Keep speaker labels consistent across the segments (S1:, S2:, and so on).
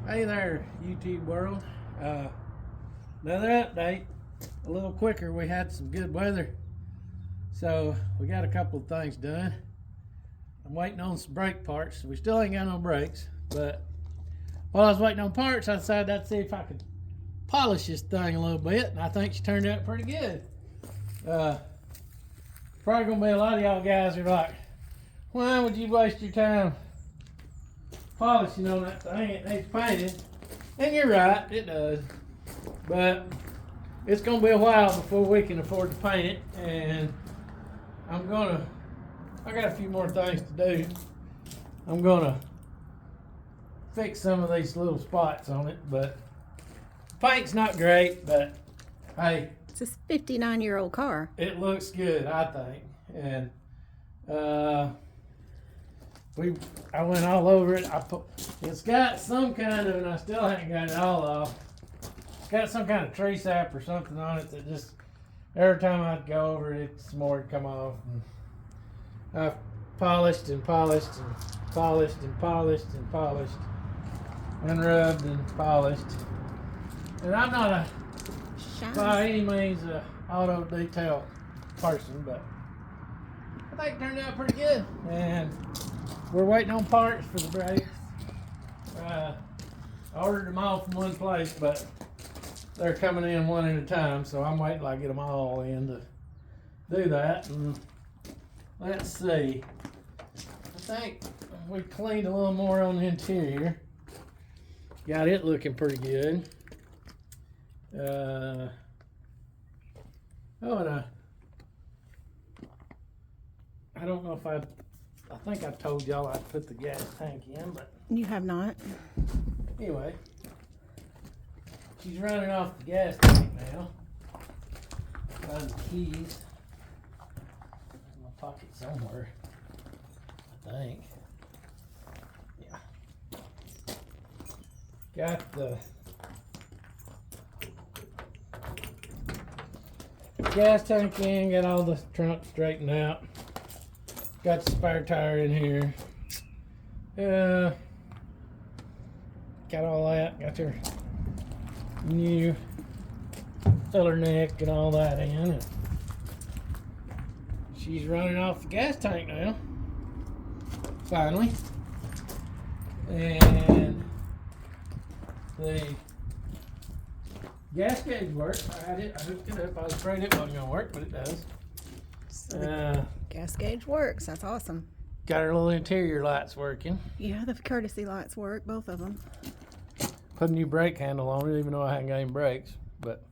S1: Hey there, YouTube world. Another update. A little quicker. We had some good weather, so we got a couple of things done. I'm waiting on some brake parts. We still ain't got no brakes, but while I was waiting on parts, I decided I'd see if I could polish this thing a little bit, and I think she turned out pretty good. Probably gonna be a lot of y'all guys are like, why would you waste your time polishing on that thing? It needs painted. And you're right, it does. But it's gonna be a while before we can afford to paint it, and I got a few more things to do. I'm gonna fix some of these little spots on it, but paint's not great, but hey,
S2: It's a 59-year-old car.
S1: it looks good, I think. And I went all over it. It's got some kind of, and I still haven't got it all off. It's got some kind of tree sap or something on it that just every time I'd go over it, some more would come off. And I've polished and polished and polished and polished and polished and rubbed and polished. And I'm not by any means a auto detail person, but I think it turned out pretty good. And we're waiting on parts for the brakes. I ordered them all from one place, but they're coming in one at a time, so I'm waiting till I get them all in to do that. And let's see. I think we cleaned a little more on the interior. Got it looking pretty good. And I don't know if I think I told y'all I'd put the gas tank in, but
S2: You have not.
S1: anyway, she's running off the gas tank now. Find the keys in my pocket somewhere, I think. Yeah. Got the gas tank in, got all the trunk straightened out. Got the spare tire in here. Got all that. Got your new filler neck and all that in. And she's running off the gas tank now. Finally. And the gas gauge works. I hooked it up. I was afraid it wasn't going to work, but it does.
S2: So the gas gauge works. That's awesome.
S1: Got her little interior lights working.
S2: Yeah, the courtesy lights work, both of them.
S1: Put a new brake handle on it, even though I hadn't got any brakes. But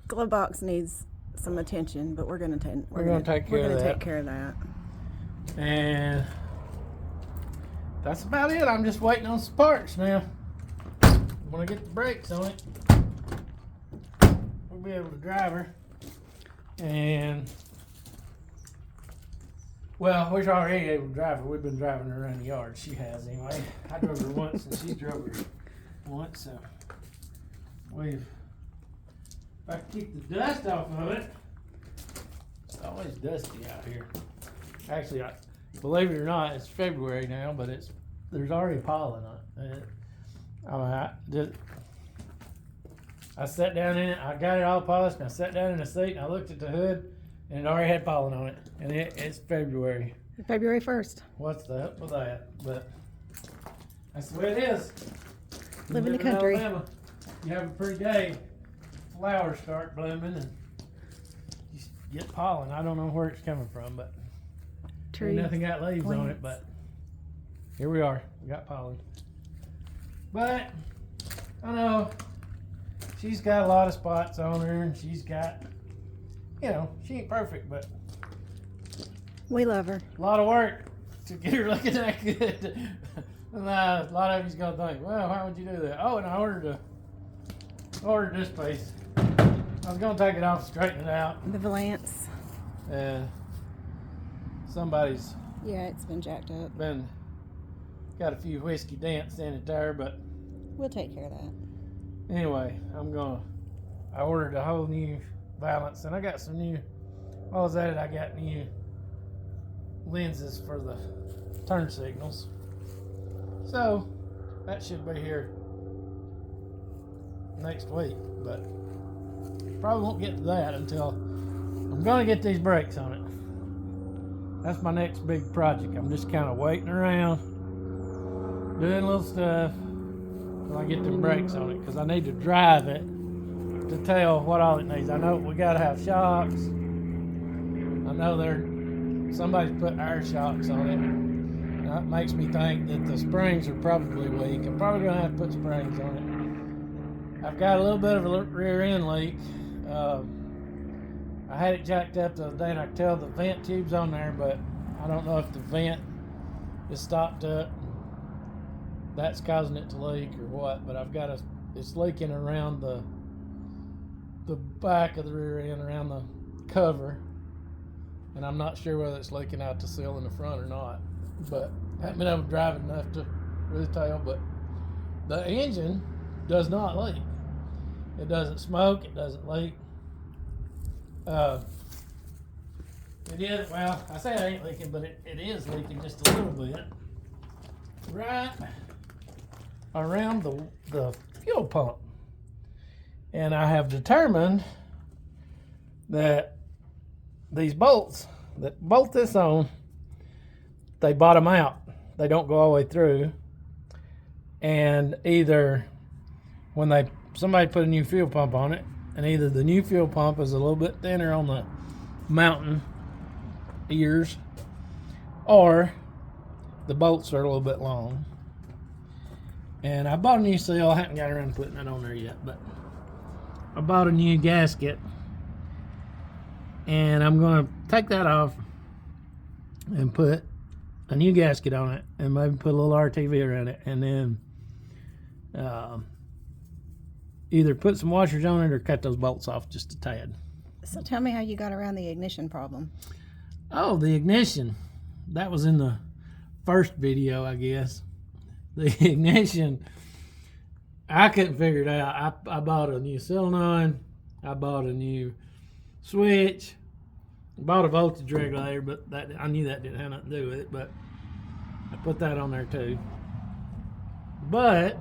S2: Glove box needs some attention, but we're gonna take
S1: take
S2: care of that.
S1: And that's about it. I'm just waiting on some parts now. When I get the brakes on it, we'll be able to drive her. And well, we're already able to drive her. We've been driving her around the yard. She has anyway. I drove her once and she drove her once, so if I can keep the dust off of it. It's always dusty out here. Actually, believe it or not, it's February now, but there's already pollen on it. I sat down in it, I got it all polished, and I sat down in the seat and I looked at the hood and it already had pollen on it. And it's February.
S2: February 1st.
S1: What's the up with that? But that's the way it is.
S2: Live in the country.
S1: Alabama, you have a pretty day, flowers start blooming and you get pollen. I don't know where it's coming from, but ain't nothing got leaves on it, but here we are. We got pollen. But I know she's got a lot of spots on her, and she's got, she ain't perfect, but
S2: We love her.
S1: a lot of work to get her looking that good. And a lot of you's gonna think, well, why would you do that? Oh, and I ordered this piece. I was gonna take it off, straighten it out,
S2: The Valance.
S1: and somebody's
S2: Yeah, it's been jacked up.
S1: got a few whiskey dents in it there, but
S2: We'll take care of that.
S1: anyway, I ordered a whole new valance, and I got some new, what was that? I got new lenses for the turn signals. So that should be here next week, but probably won't get to that until I'm gonna get these brakes on it. That's my next big project. I'm just kind of waiting around, doing little stuff till I get them brakes on it, because I need to drive it to tell what all it needs. I know we gotta have shocks. I know somebody's put air shocks on it. And that makes me think that the springs are probably weak. I'm probably gonna have to put springs on it. I've got a little bit of a rear end leak. I had it jacked up the other day, and I could tell the vent tube's on there, but I don't know if the vent is stopped up. That's causing it to leak or what, but it's leaking around the back of the rear end, around the cover, and I'm not sure whether it's leaking out the seal in the front or not, but I haven't been able to drive it enough to really tell. But the engine does not leak. It doesn't smoke, it doesn't leak. It is, well, I say it ain't leaking, but it is leaking just a little bit right around the fuel pump. And I have determined that these bolts that bolt this on, they bottom out. They don't go all the way through. And either when somebody put a new fuel pump on it, and either the new fuel pump is a little bit thinner on the mountain ears, or the bolts are a little bit long. And I bought a new seal. I haven't got around to putting that on there yet, but I bought a new gasket, and I'm going to take that off and put a new gasket on it, and maybe put a little RTV around it, and then either put some washers on it or cut those bolts off just a tad.
S2: So tell me how you got around the ignition problem.
S1: Oh, the ignition. That was in the first video, I guess. The ignition, I couldn't figure it out. I bought a new solenoid. I bought a new switch. I bought a voltage regulator, but I knew that didn't have nothing to do with it, but I put that on there too. But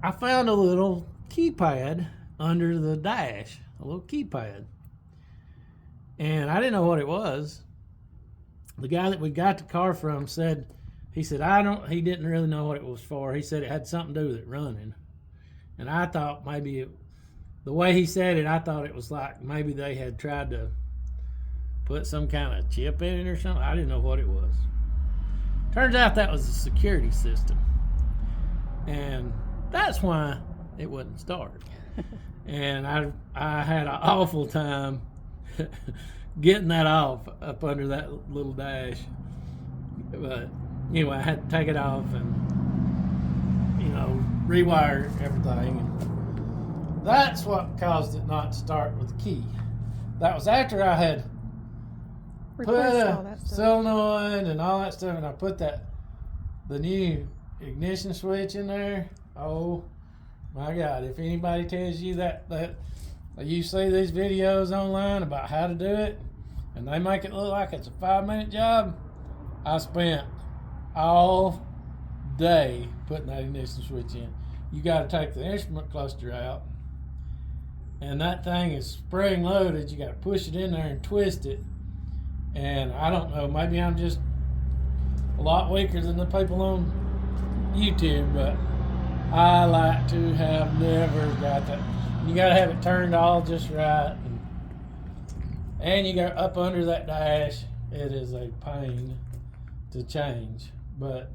S1: I found a little keypad under the dash, a little keypad. And I didn't know what it was. The guy that we got the car from said, he didn't really know what it was for. He said it had something to do with it running. And I thought maybe the way he said it, I thought it was like maybe they had tried to put some kind of chip in it or something. I didn't know what it was. Turns out that was a security system. And that's why it wouldn't start. And I had an awful time getting that off up under that little dash. But anyway, I had to take it off and, rewire everything. And that's what caused it not to start with the key. That was after I had put a solenoid and all that stuff, and I put the new ignition switch in there. Oh my God, if anybody tells you that you see these videos online about how to do it, and they make it look like it's a 5-minute job, I spent all day putting that ignition switch in. You got to take the instrument cluster out, and that thing is spring loaded. You got to push it in there and twist it. And I don't know, maybe I'm just a lot weaker than the people on YouTube, but I like to have never got that. You got to have it turned all just right, and you got up under that dash. It is a pain to change, but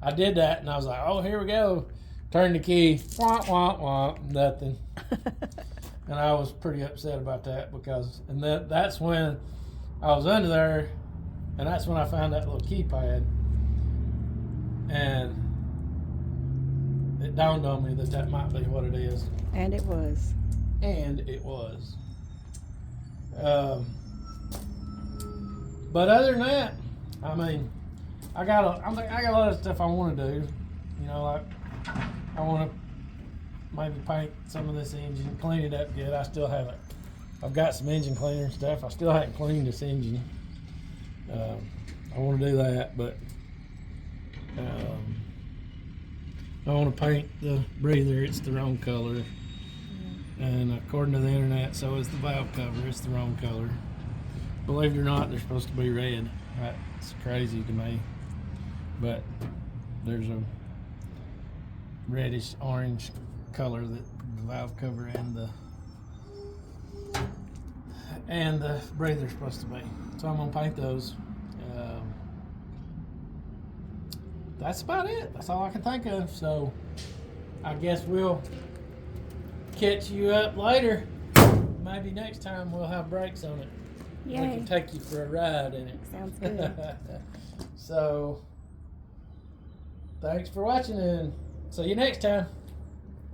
S1: I did that, and I was like, oh, here we go. Turn the key, wah, wah, wah, nothing. And I was pretty upset about that, because, and that's when I was under there, and that's when I found that little keypad, and it dawned on me that might be what it is.
S2: And it was.
S1: And it was. But other than that, I mean, I got a lot of stuff I want to do. Like I want to maybe paint some of this engine, clean it up good. I still haven't. I've got some engine cleaner and stuff. I still haven't cleaned this engine. I want to do that, but I want to paint the breather. It's the wrong color. And according to the internet, so is the valve cover. It's the wrong color. Believe it or not, they're supposed to be red. That's crazy to me. But there's a reddish orange color that the valve cover and the breather's supposed to be. So I'm gonna paint those. That's about it. That's all I can think of. So I guess we'll catch you up later. Maybe next time we'll have brakes on it.
S2: Yay.
S1: We can take you for a ride in it.
S2: Sounds good.
S1: So thanks for watching and see you next time.